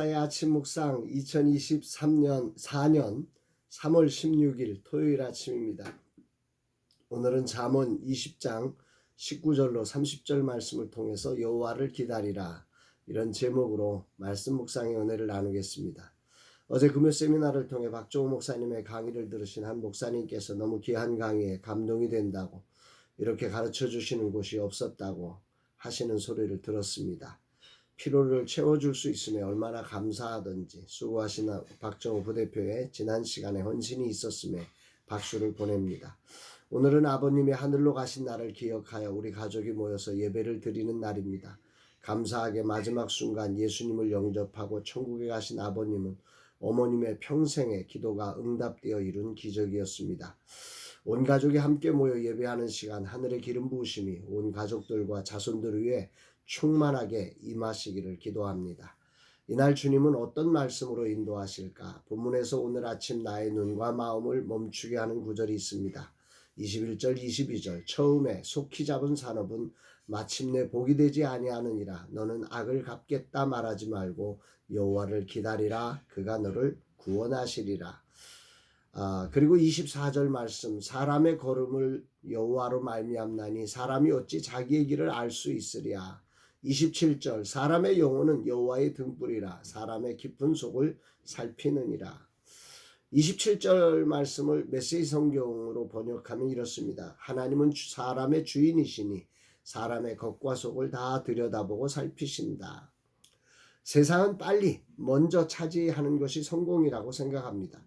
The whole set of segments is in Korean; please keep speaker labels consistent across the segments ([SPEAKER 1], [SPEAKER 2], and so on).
[SPEAKER 1] 나의 아침 묵상 2023년 4년 3월 16일 토요일 아침입니다. 오늘은 잠언 20장 19절로 30절 말씀을 통해서 여호와를 기다리라, 이런 제목으로 말씀 묵상의 은혜를 나누겠습니다. 어제 금요 세미나를 통해 박종호 목사님의 강의를 들으신 한 목사님께서 너무 귀한 강의에 감동이 된다고, 이렇게 가르쳐 주시는 곳이 없었다고 하시는 소리를 들었습니다. 피로를 채워줄 수 있으면 얼마나 감사하던지 수고하신 박정호 부대표의 지난 시간에 헌신이 있었음에 박수를 보냅니다. 오늘은 아버님이 하늘로 가신 날을 기억하여 우리 가족이 모여서 예배를 드리는 날입니다. 감사하게 마지막 순간 예수님을 영접하고 천국에 가신 아버님은 어머님의 평생의 기도가 응답되어 이룬 기적이었습니다. 온 가족이 함께 모여 예배하는 시간, 하늘의 기름 부으심이 온 가족들과 자손들 위해 충만하게 임하시기를 기도합니다. 이날 주님은 어떤 말씀으로 인도하실까? 본문에서 오늘 아침 나의 눈과 마음을 멈추게 하는 구절이 있습니다. 21절 22절 처음에 속히 잡은 산업은 마침내 복이 되지 아니하느니라. 너는 악을 갚겠다 말하지 말고 여호와를 기다리라. 그가 너를 구원하시리라. 그리고 24절 말씀, 사람의 걸음을 여호와로 말미암나니 사람이 어찌 자기의 길을 알 수 있으랴. 27절 사람의 영혼은 여호와의 등불이라. 사람의 깊은 속을 살피느니라. 27절 말씀을 메시지 성경으로 번역하면 이렇습니다. 하나님은 사람의 주인이시니 사람의 겉과 속을 다 들여다보고 살피신다. 세상은 빨리 먼저 차지하는 것이 성공이라고 생각합니다.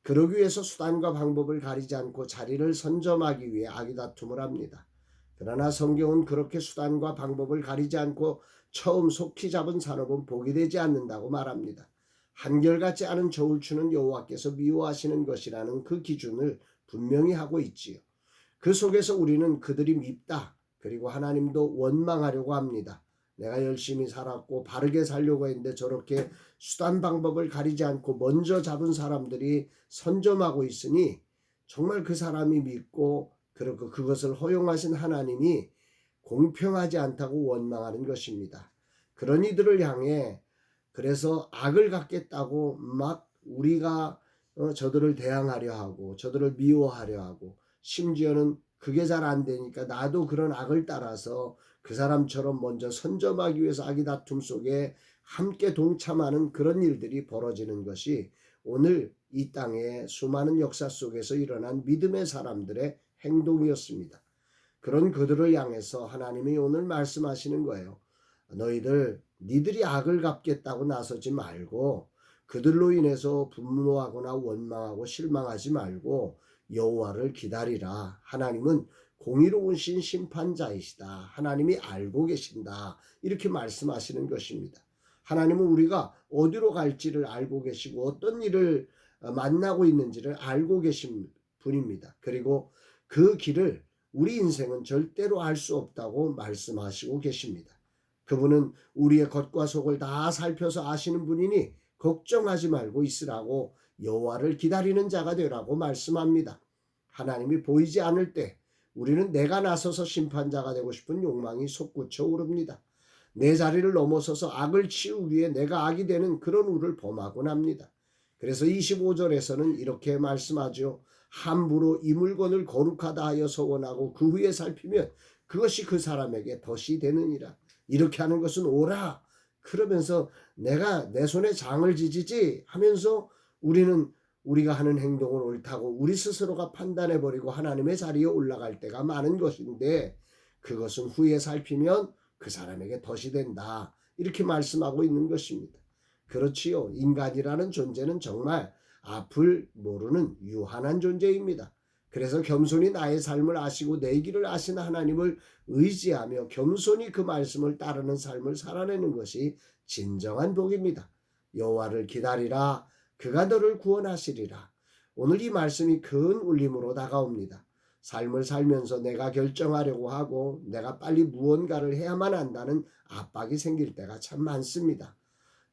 [SPEAKER 1] 그러기 위해서 수단과 방법을 가리지 않고 자리를 선점하기 위해 아기다툼을 합니다. 그러나 성경은 그렇게 수단과 방법을 가리지 않고 처음 속히 잡은 산업은 복이 되지 않는다고 말합니다. 한결같지 않은 저울추는 여호와께서 미워하시는 것이라는 그 기준을 분명히 하고 있지요. 그 속에서 우리는 그들이 밉다, 그리고 하나님도 원망하려고 합니다. 내가 열심히 살았고 바르게 살려고 했는데 저렇게 수단 방법을 가리지 않고 먼저 잡은 사람들이 선점하고 있으니 정말 그 사람이 믿고 그리고 그것을 허용하신 하나님이 공평하지 않다고 원망하는 것입니다. 그런 이들을 향해 그래서 악을 갚겠다고 막 우리가 저들을 대항하려 하고 저들을 미워하려 하고, 심지어는 그게 잘 안 되니까 나도 그런 악을 따라서 그 사람처럼 먼저 선점하기 위해서 아기다툼 속에 함께 동참하는 그런 일들이 벌어지는 것이 오늘 이 땅의 수많은 역사 속에서 일어난 믿음의 사람들의 행동이었습니다. 그런 그들을 향해서 하나님이 오늘 말씀하시는 거예요. 니들이 악을 갚겠다고 나서지 말고 그들로 인해서 분노하거나 원망하고 실망하지 말고 여호와를 기다리라. 하나님은 공의로우신 심판자이시다. 하나님이 알고 계신다. 이렇게 말씀하시는 것입니다. 하나님은 우리가 어디로 갈지를 알고 계시고 어떤 일을 만나고 있는지를 알고 계신 분입니다. 그리고 그 길을 우리 인생은 절대로 알 수 없다고 말씀하시고 계십니다. 그분은 우리의 겉과 속을 다 살펴서 아시는 분이니 걱정하지 말고 있으라고, 여호와를 기다리는 자가 되라고 말씀합니다. 하나님이 보이지 않을 때 우리는 내가 나서서 심판자가 되고 싶은 욕망이 솟구쳐 오릅니다. 내 자리를 넘어서서 악을 치우기 위해 내가 악이 되는 그런 우를 범하곤 합니다. 그래서 25절에서는 이렇게 말씀하죠. 함부로 이 물건을 거룩하다 하여 서원하고 그 후에 살피면 그것이 그 사람에게 덫이 되느니라. 이렇게 하는 것은 오라. 그러면서 내가 내 손에 장을 지지지 하면서 우리가 하는 행동은 옳다고 우리 스스로가 판단해버리고 하나님의 자리에 올라갈 때가 많은 것인데, 그것은 후에 살피면 그 사람에게 덫이 된다. 이렇게 말씀하고 있는 것입니다. 그렇지요. 인간이라는 존재는 정말 앞을 모르는 유한한 존재입니다. 그래서 겸손히 나의 삶을 아시고 내 길을 아시는 하나님을 의지하며 겸손히 그 말씀을 따르는 삶을 살아내는 것이 진정한 복입니다. 여호와를 기다리라. 그가 너를 구원하시리라. 오늘 이 말씀이 큰 울림으로 다가옵니다. 삶을 살면서 내가 결정하려고 하고 내가 빨리 무언가를 해야만 한다는 압박이 생길 때가 참 많습니다.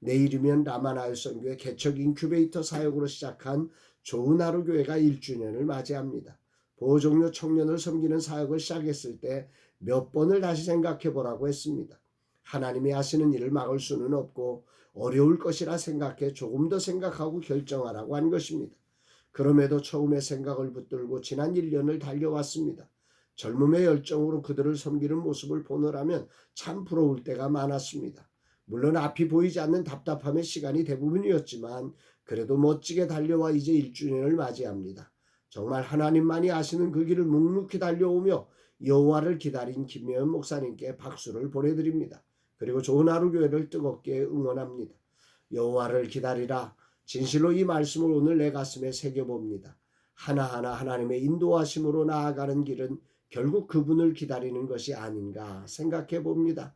[SPEAKER 1] 내일이면 라마나엘 선교회 개척 인큐베이터 사역으로 시작한 좋은 하루 교회가 1주년을 맞이합니다. 보호종료 청년을 섬기는 사역을 시작했을 때 몇 번을 다시 생각해 보라고 했습니다. 하나님이 하시는 일을 막을 수는 없고 어려울 것이라 생각해 조금 더 생각하고 결정하라고 한 것입니다. 그럼에도 처음에 생각을 붙들고 지난 1년을 달려왔습니다. 젊음의 열정으로 그들을 섬기는 모습을 보느라면 참 부러울 때가 많았습니다. 물론 앞이 보이지 않는 답답함의 시간이 대부분이었지만 그래도 멋지게 달려와 이제 1주년을 맞이합니다. 정말 하나님만이 아시는 그 길을 묵묵히 달려오며 여호와를 기다린 김혜연 목사님께 박수를 보내드립니다. 그리고 좋은 하루 교회를 뜨겁게 응원합니다. 여호와를 기다리라. 진실로 이 말씀을 오늘 내 가슴에 새겨봅니다. 하나하나 하나님의 인도하심으로 나아가는 길은 결국 그분을 기다리는 것이 아닌가 생각해 봅니다.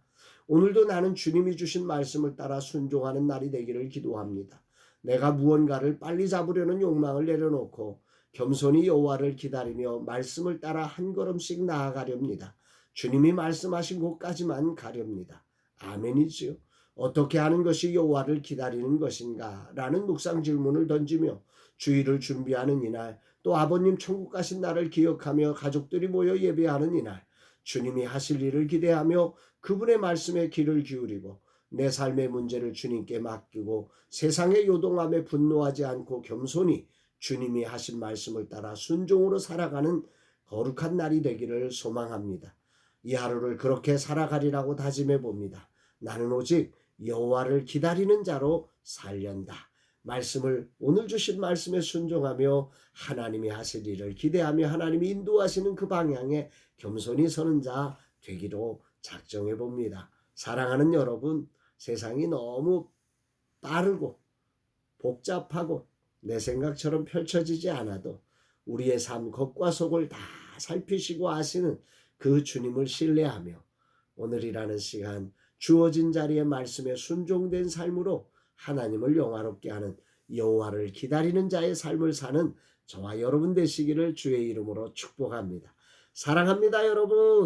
[SPEAKER 1] 오늘도 나는 주님이 주신 말씀을 따라 순종하는 날이 되기를 기도합니다. 내가 무언가를 빨리 잡으려는 욕망을 내려놓고 겸손히 여호와를 기다리며 말씀을 따라 한 걸음씩 나아가렵니다. 주님이 말씀하신 곳까지만 가렵니다. 아멘이지요. 어떻게 하는 것이 여호와를 기다리는 것인가? 라는 묵상 질문을 던지며 주일을 준비하는 이날, 또 아버님 천국 가신 날을 기억하며 가족들이 모여 예배하는 이날, 주님이 하실 일을 기대하며 그분의 말씀에 귀를 기울이고 내 삶의 문제를 주님께 맡기고 세상의 요동함에 분노하지 않고 겸손히 주님이 하신 말씀을 따라 순종으로 살아가는 거룩한 날이 되기를 소망합니다. 이 하루를 그렇게 살아가리라고 다짐해 봅니다. 나는 오직 여호와를 기다리는 자로 살련다. 말씀을 오늘 주신 말씀에 순종하며 하나님이 하실 일을 기대하며 하나님이 인도하시는 그 방향에 겸손히 서는 자 되기로 작정해 봅니다. 사랑하는 여러분, 세상이 너무 빠르고 복잡하고 내 생각처럼 펼쳐지지 않아도 우리의 삶 겉과 속을 다 살피시고 아시는 그 주님을 신뢰하며 오늘이라는 시간 주어진 자리의 말씀에 순종된 삶으로 하나님을 영화롭게 하는 여호와를 기다리는 자의 삶을 사는 저와 여러분 되시기를 주의 이름으로 축복합니다. 사랑합니다, 여러분.